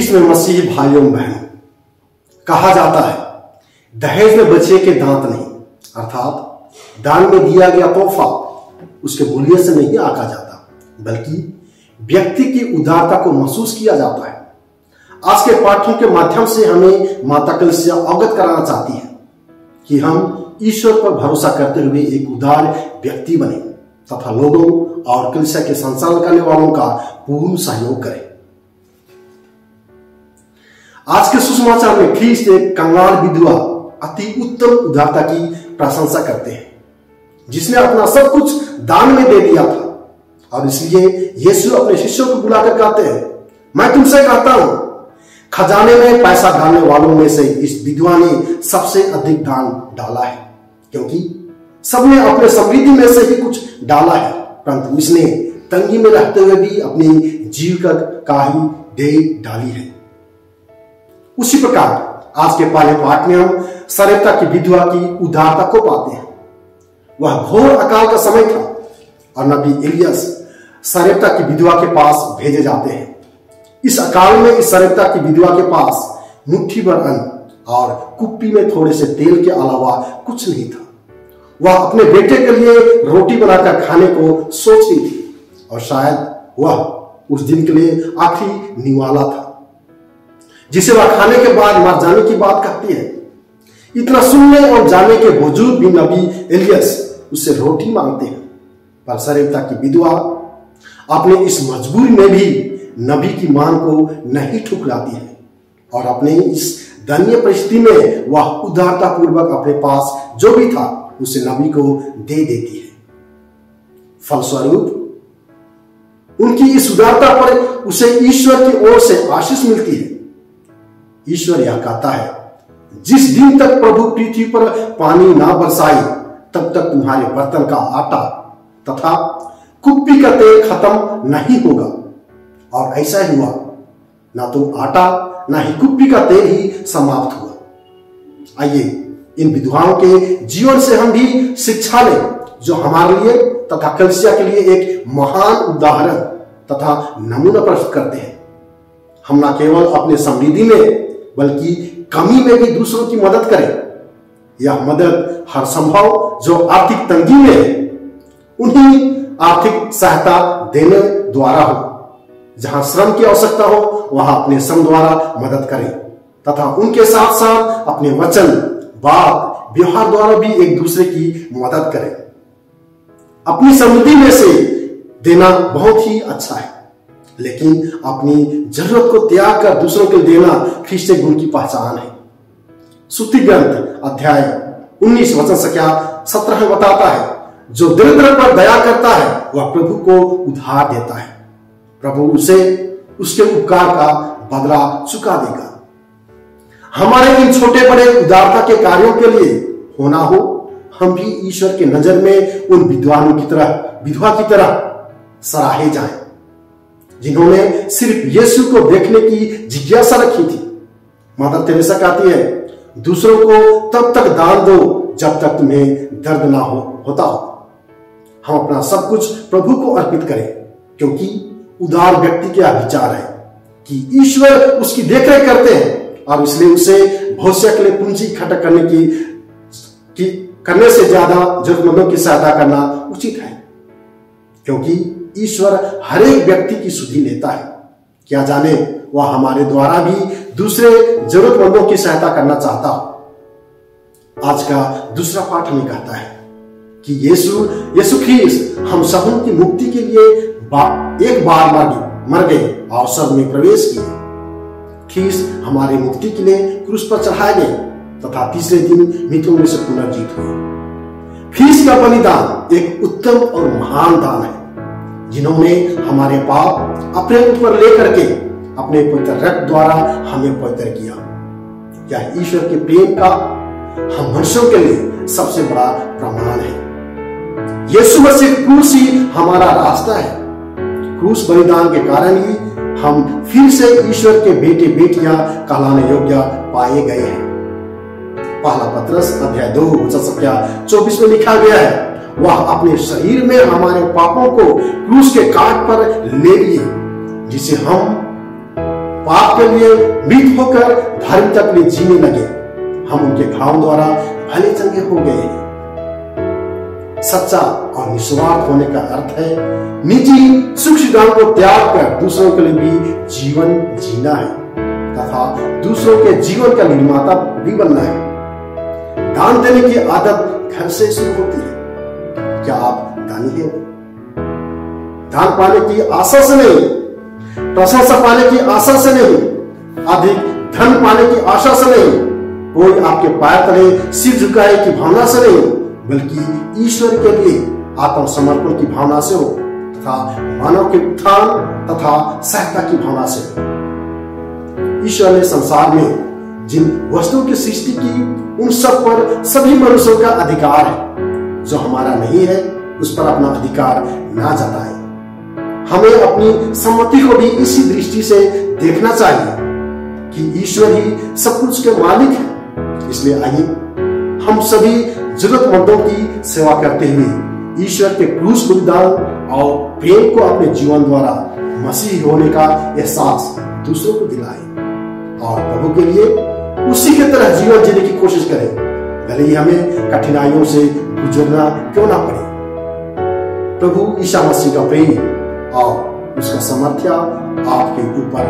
इसमें मसीह भाइयों बहनों, कहा जाता है दहेज में बच्चे के दांत नहीं, अर्थात दान में दिया गया तोहफा उसके मूल्य से नहीं आंका जाता, बल्कि व्यक्ति की उदारता को महसूस किया जाता है। आज के पाठों के माध्यम से हमें माता कलीसिया अवगत कराना चाहती है कि हम ईश्वर पर भरोसा करते हुए एक उदार व्यक्ति बने तथा लोगों और कलीसिया के संचालन करने वालों का पूर्ण सहयोग करें। आज के सुसमाचार में ख्रीष्ट एक कंगाल विधवा अति उत्तम उदारता की प्रशंसा करते हैं, जिसने अपना सब कुछ दान में दे दिया था। और इसलिए यीशु अपने शिष्यों को बुलाकर कहते हैं, मैं तुमसे कहता हूं, खजाने में पैसा डालने वालों में से इस विधवा ने सबसे अधिक दान डाला है, क्योंकि सबने अपने समृद्धि में से ही कुछ डाला है, परंतु इसने तंगी में रहते हुए भी अपनी जीविका का ही दे डाली है। उसी प्रकार आज के पहले पाठ में हम सरेप्ता की विधवा की उदारता को पाते हैं। वह घोर अकाल का समय था और नबी इलियास सरेप्ता की विधवा के पास भेजे जाते हैं। इस अकाल में इस सरेप्ता की विधवा के पास मुट्ठी भर अन्न और कुप्पी में थोड़े से तेल के अलावा कुछ नहीं था। वह अपने बेटे के लिए रोटी बनाकर खाने को सोच रही थी और शायद वह उस दिन के लिए आखिरी निवाला था जिसे वह खाने के बाद मर जाने की बात कहती है। इतना सुनने और जाने के बावजूद भी नबी इलियास उससे रोटी मांगते हैं, पर सरेप्ता की विधवा अपने इस मजबूरी में भी नबी की मांग को नहीं ठुकराती है और अपने इस दयनीय परिस्थिति में वह उदारता पूर्वक अपने पास जो भी था उसे नबी को दे देती है। फलस्वरूप उनकी इस उदारता पर उसे ईश्वर की ओर से आशीष मिलती है। ईश्वर यह कहता है, जिस दिन तक प्रभु पृथ्वी पर पानी ना बरसाए तब तक तुम्हारे बर्तन का आटा तथा कुप्पी का तेल खत्म नहीं होगा। और ऐसा ही हुआ, ना तो आटा ना ही कुप्पी का तेल ही समाप्त हुआ। आइए इन विधवाओं के जीवन से हम भी शिक्षा लें, जो हमारे लिए तथा कलीसिया के लिए एक महान उदाहरण तथा नमूना प्रस्तुत करते हैं। हम न केवल अपने समृद्धि में बल्कि कमी में भी दूसरों की मदद करें। यह मदद हर संभव जो आर्थिक तंगी में है उन्हीं आर्थिक सहायता देने द्वारा हो। जहां श्रम की आवश्यकता हो वहां अपने श्रम द्वारा मदद करें तथा उनके साथ साथ अपने वचन, बात, व्यवहार द्वारा भी एक दूसरे की मदद करें। अपनी समृद्धि में से देना बहुत ही अच्छा है, लेकिन अपनी जरूरत को त्याग कर दूसरों को देना ख्रीष्ट गुण की पहचान है। स्तुति ग्रंथ अध्याय 19 वचन संख्या 17 में बताता है, जो दरिद्र पर दया करता है वह प्रभु को उधार देता है, प्रभु उसे उसके उपकार का बदला चुका देगा। हमारे इन छोटे बड़े उदारता के कार्यों के लिए होना हो, हम भी ईश्वर के नजर में उन विधवा की तरह सराहे जाएं, जिन्होंने सिर्फ यीशु को देखने की जिज्ञासा रखी थी। माता तेरेसा कहती है, दूसरों को तब तक दान दो जब तक तुम्हें दर्द ना होता हो। हम अपना सब कुछ प्रभु को अर्पित करें, क्योंकि उदार व्यक्ति का विचार है कि ईश्वर उसकी देखरेख करते हैं और इसलिए उसे भविष्य के लिए पूंजी इकट्ठा करने से ज्यादा जरूरतमंदों की सहायता करना उचित है, क्योंकि ईश्वर हर एक व्यक्ति की सुधि लेता है। क्या जाने वह हमारे द्वारा भी दूसरे जरूरतमंदों की सहायता करना चाहता हो। आज का दूसरा पाठ हमें कहता है कि यीशु ख्रीष्ट हम सबों की मुक्ति के लिए एक बार मर गए और स्वर्ग में प्रवेश किए। ख्रीष्ट हमारे मुक्ति के लिए क्रूस पर चढ़ाए गए तथा तीसरे दिन मृतों में से पुनर्जीवित हुए। ख्रीष्ट का बलिदान एक उत्तम और महान दान है, जिन्होंने हमारे पाप अपने ऊपर लेकर के अपने पवित्र रक्त द्वारा हमें पवित्र किया। यह ईश्वर के प्रेम का हम मनुष्यों के लिए सबसे बड़ा प्रमाण है। यीशु मसीह क्रूस ही हमारा रास्ता है। क्रूस बलिदान के कारण ही हम फिर से ईश्वर के बेटे बेटियां कहलाने योग्य पाए गए हैं। पहला पत्रस अध्याय 2 वचन संख्या 24 में लिखा गया है, वह अपने शरीर में हमारे पापों को क्रूस के काट पर ले लिए, जिसे हम पाप के लिए मृत होकर धार्मिकता के लिए जीने लगे, हम उनके घाव द्वारा भले चंगे हो गए हैं। सच्चा और निस्वार्थ होने का अर्थ है निजी सुख सुविधाओं को त्याग कर दूसरों के लिए भी जीवन जीना है तथा दूसरों के जीवन का निर्माता भी बनना है। दान देने की आदत घर से शुरू होती है। क्या आप दानी हैं? दान पाने की आशा से नहीं, प्रशंसा पाने की आशा से नहीं, अधिक धन पाने की आशा से नहीं, कोई आपके पैर तले सिर झुकाए की भावना से नहीं, बल्कि ईश्वर के लिए आत्मसमर्पण की भावना से हो तथा मानव के उत्थान तथा सहायता की भावना से हो। ईश्वर ने संसार में जिन वस्तुओं की सृष्टि की, उन सब पर सभी मनुष्यों का अधिकार है। जो हमारा नहीं है उस पर अपना अधिकार ना जताएं। हमें अपनी सम्मति को भी इसी दृष्टि से देखना चाहिए कि ईश्वर ही सब कुछ के मालिक है। इसलिए आइए हम सभी जरूरतमंदों की सेवा करते हुए ईश्वर के क्रूस बलिदान और प्रेम को अपने जीवन द्वारा मसीह होने का एहसास दूसरों को दिलाएं और प्रभु के लिए उसी के तरह जीवन जीने की कोशिश करें, भले ही हमें कठिनाइयों से गुजरना क्यों ना पड़े। प्रभु ईसा मसीह का प्रेम और उसका सामर्थ्य आपके ऊपर